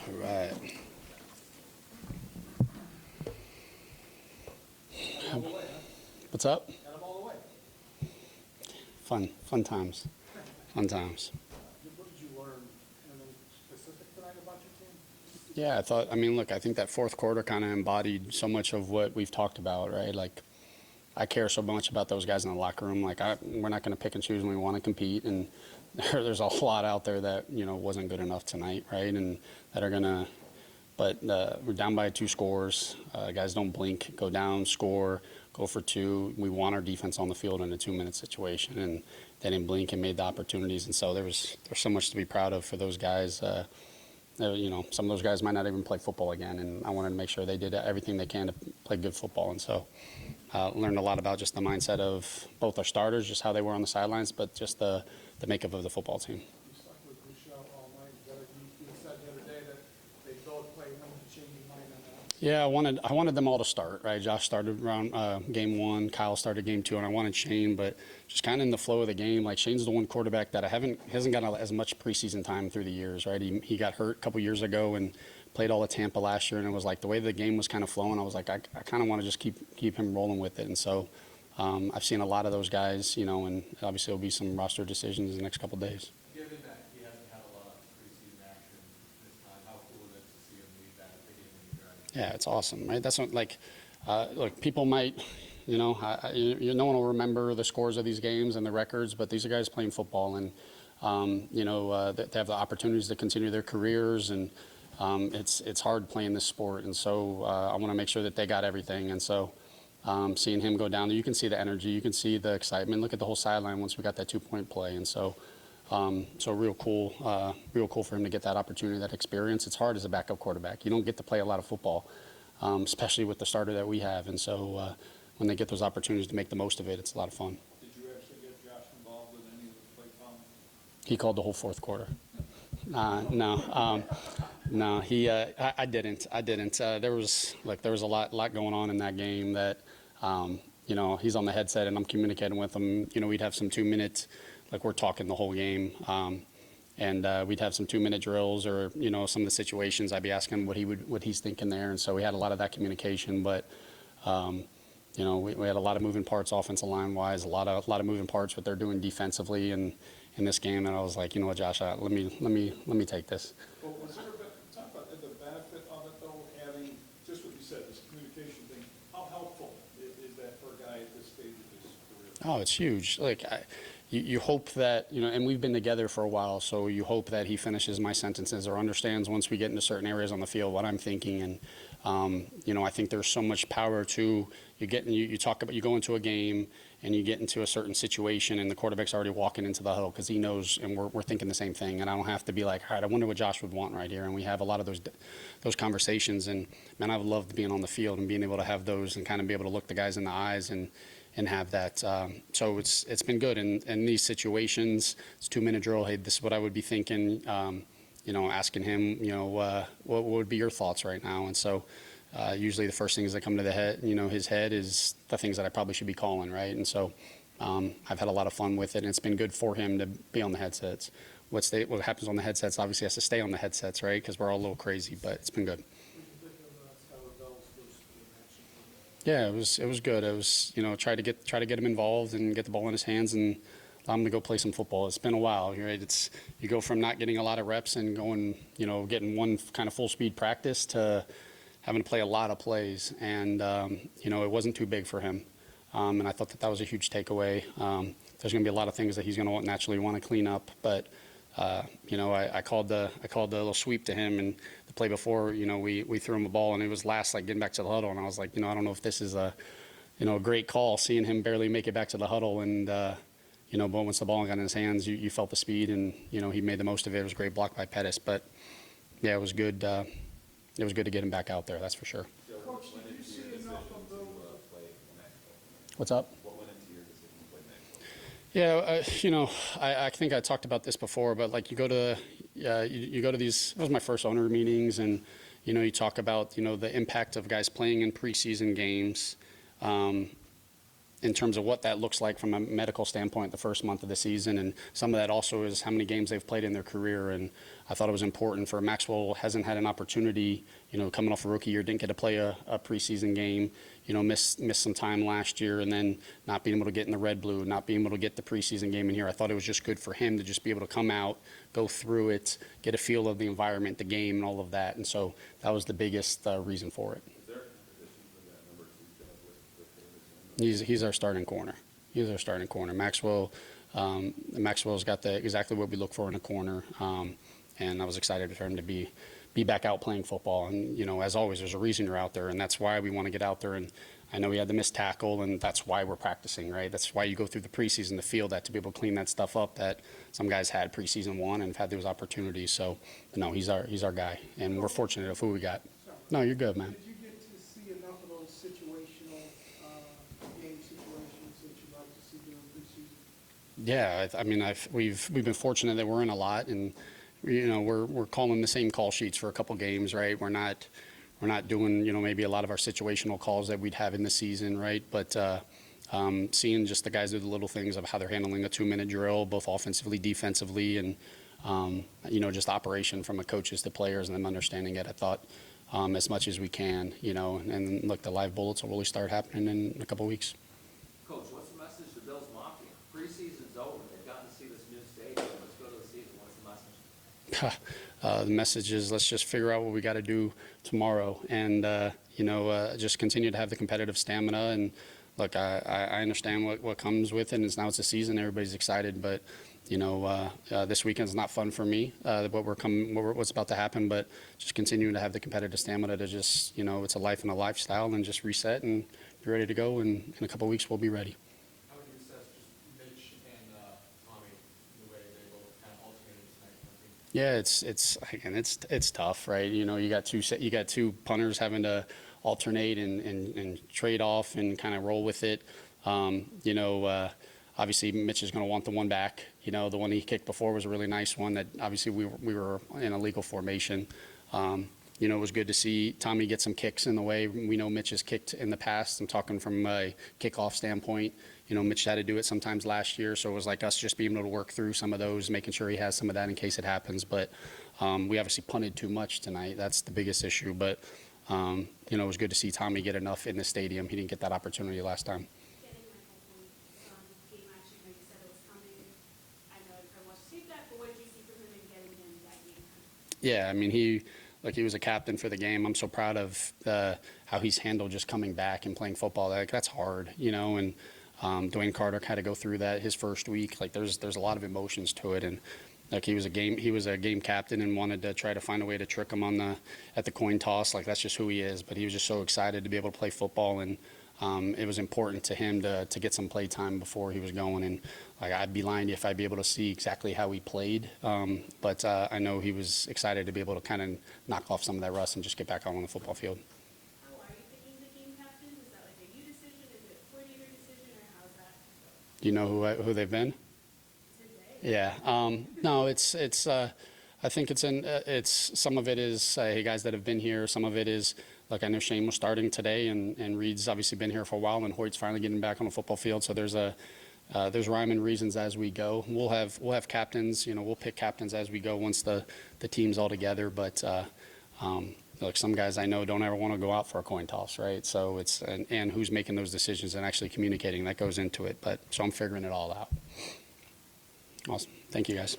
All right. What's up? Got them all the way. Fun times. Fun times. What did you learn? Anything specific tonight about your team? Yeah, I think that fourth quarter kind of embodied so much of what we've talked about, right? Like, I care so much about those guys in the locker room. Like, we're not going to pick and choose when we want to compete, and there's a lot out there that wasn't good enough tonight, right? And that are gonna. But we're down by 2 scores. Guys don't blink, go down, score, go for 2. We want our defense on the field in a 2-minute situation, and they didn't blink and made the opportunities. And so there's so much to be proud of for those guys. Some of those guys might not even play football again, and I wanted to make sure they did everything they can to play good football. And so learned a lot about just the mindset of both our starters, just how they were on the sidelines, but just the makeup of the football team. You stuck with Michelle all night. You said the other day that they both play one to change your mind on that. Yeah, I wanted them all to start, right? Josh started around game 1, Kyle started game 2, and I wanted Shane, but just kind of in the flow of the game, like Shane's the one quarterback that hasn't gotten as much preseason time through the years, right? He got hurt a couple years ago and played all of Tampa last year, and it was like the way the game was kind of flowing, I was like, I kind of want to just keep him rolling with it. And so I've seen a lot of those guys, and obviously there'll be some roster decisions in the next couple of days. Given that he hasn't had a lot of preseason action this time, how cool is it to see him lead that big in the drive? Yeah, it's awesome, right? That's what, look, people might, no one will remember the scores of these games and the records, but these are guys playing football, and they have the opportunities to continue their careers, and it's hard playing this sport, and so I want to make sure that they got everything, and so seeing him go down there, you can see the energy, you can see the excitement. Look at the whole sideline once we got that 2-point play, and so real cool for him to get that opportunity, that experience. It's hard as a backup quarterback. You don't get to play a lot of football, especially with the starter that we have, and so when they get those opportunities to make the most of it, it's a lot of fun. Did you actually get Josh involved with any of the play calling? He called the whole fourth quarter. No, I didn't. There was a lot going on in that game that, he's on the headset and I'm communicating with him. We'd have some 2-minute, like we're talking the whole game, and we'd have some 2-minute drills or some of the situations. I'd be asking him what he's thinking there, and so we had a lot of that communication. But we had a lot of moving parts offensive line wise, a lot of moving parts what they're doing defensively in this game, and I was like, Josh, let me take this. Well, was there talk about the benefit of it though, having just what you said, this communication thing? How helpful is that for a guy at this stage of his career? Oh, it's huge. Like you hope that and we've been together for a while, so you hope that he finishes my sentences or understands once we get into certain areas on the field what I'm thinking, and I think there's so much power to you go into a game and you get into a certain situation and the quarterback's already walking into the huddle because he knows, and we're thinking the same thing, and I don't have to be like, all right, I wonder what Josh would want right here, and we have a lot of those conversations, and man, I would love being on the field and being able to have those and kind of be able to look the guys in the eyes and have that. So it's been good in these situations. It's 2-minute drill. Hey, this is what I would be thinking. Asking him, what would be your thoughts right now? And so usually the first things that come to the head, his head is the things that I probably should be calling, right? And so I've had a lot of fun with it, and it's been good for him to be on the headsets. What happens on the headsets obviously has to stay on the headsets, right? Because we're all a little crazy, but it's been good. Yeah, it was good. It was try to get him involved and get the ball in his hands and allow him to go play some football. It's been a while, right? You go from not getting a lot of reps and going, getting one kind of full speed practice to having to play a lot of plays, and it wasn't too big for him. And I thought that was a huge takeaway. There's going to be a lot of things that he's going to naturally want to clean up, but I called the little sweep to him, and the play before, we threw him a ball, and it was last, like, getting back to the huddle, and I was like, I don't know if this is a great call, seeing him barely make it back to the huddle, and but once the ball got in his hands, you felt the speed, and he made the most of it. It was a great block by Pettis, but yeah, it was good. It was good to get him back out there, that's for sure. Coach, did you see enough of those? What's up? What went into your decision to play next? Yeah, I think I talked about this before, but like you go to these. It was my first owner meetings, and you talk about the impact of guys playing in preseason games. in terms of what that looks like from a medical standpoint the first month of the season. And some of that also is how many games they've played in their career. And I thought it was important for Maxwell. Hasn't had an opportunity, coming off a rookie year, didn't get to play a preseason game, missed some time last year, and then not being able to get in the red blue, not being able to get the preseason game in here. I thought it was just good for him to just be able to come out, go through it, get a feel of the environment, the game, and all of that. And so that was the biggest reason for it. Is there a competition for that number 2 job with He's our starting corner. He's our starting corner. Maxwell's got exactly what we look for in a corner, and I was excited for him to be back out playing football. And as always, there's a reason you're out there, and that's why we want to get out there. And I know he had the missed tackle, and that's why we're practicing, right? That's why you go through the preseason to feel that, to be able to clean that stuff up that some guys had preseason 1 and have had those opportunities. So, no, he's our guy, and we're fortunate of who we got. No, you're good, man. Did you get to see enough of those situational game situations that you like to see during preseason? Yeah, I mean, we've been fortunate that we're in a lot, and we're calling the same call sheets for a couple games, right? We're not doing maybe a lot of our situational calls that we'd have in the season, right? But seeing just the guys do the little things of how they're handling a 2-minute drill, both offensively, defensively, and just operation from a coaches to players and them understanding it. I thought as much as we can, and look, the live bullets will really start happening in a couple weeks. Coach, what's the message to Bills Mafia? Preseason's over. They've gotten to see this new stadium. Let's go to the season. What's the message? The message is let's just figure out what we got to do tomorrow, and just continue to have the competitive stamina. And look, I understand what comes with it. And now it's a season, everybody's excited, but this weekend's not fun for me. What's about to happen, but just continuing to have the competitive stamina to just it's a life and a lifestyle, and just reset and be ready to go. And in a couple weeks we'll be ready. How would you assess just Mitch and Tommy, the way they both kind of alternated tonight? Yeah, it's tough, right? You got two punters having to alternate and trade off and kind of roll with it. Obviously Mitch is going to want the one back. The one he kicked before was a really nice one that obviously we were in a legal formation. It was good to see Tommy get some kicks in the way. We know Mitch has kicked in the past. I'm talking from a kickoff standpoint. Mitch had to do it sometimes last year, so it was like us just being able to work through some of those, making sure he has some of that in case it happens. But we obviously punted too much tonight. That's the biggest issue. But it was good to see Tommy get enough in the stadium. He didn't get that opportunity last time. Yeah, I mean, he was a captain for the game. I'm so proud of how he's handled just coming back and playing football. That's hard, and Dwayne Carter had to go through that his first week. There's a lot of emotions to it, and he was a game captain and wanted to try to find a way to trick him at the coin toss. That's just who he is. But he was just so excited to be able to play football, and it was important to him to get some play time before he was going. And I'd be lying to you if I'd be able to see exactly how he played. But I know he was excited to be able to kind of knock off some of that rust and just get back on the football field. How are you picking the game captain? Is that a you decision? Is it a coordinator decision, or how's that? Do you know who they've been? Yeah. No, it's. I think it's some of it is guys that have been here. Some of it is I know Shane was starting today, and Reed's obviously been here for a while, and Hoyt's finally getting back on the football field. So there's rhyme and reasons as we go. We'll have captains. We'll pick captains as we go once the team's all together. But some guys I know don't ever want to go out for a coin toss, right? So it's and who's making those decisions and actually communicating that goes into it. So I'm figuring it all out. Awesome. Thank you, guys.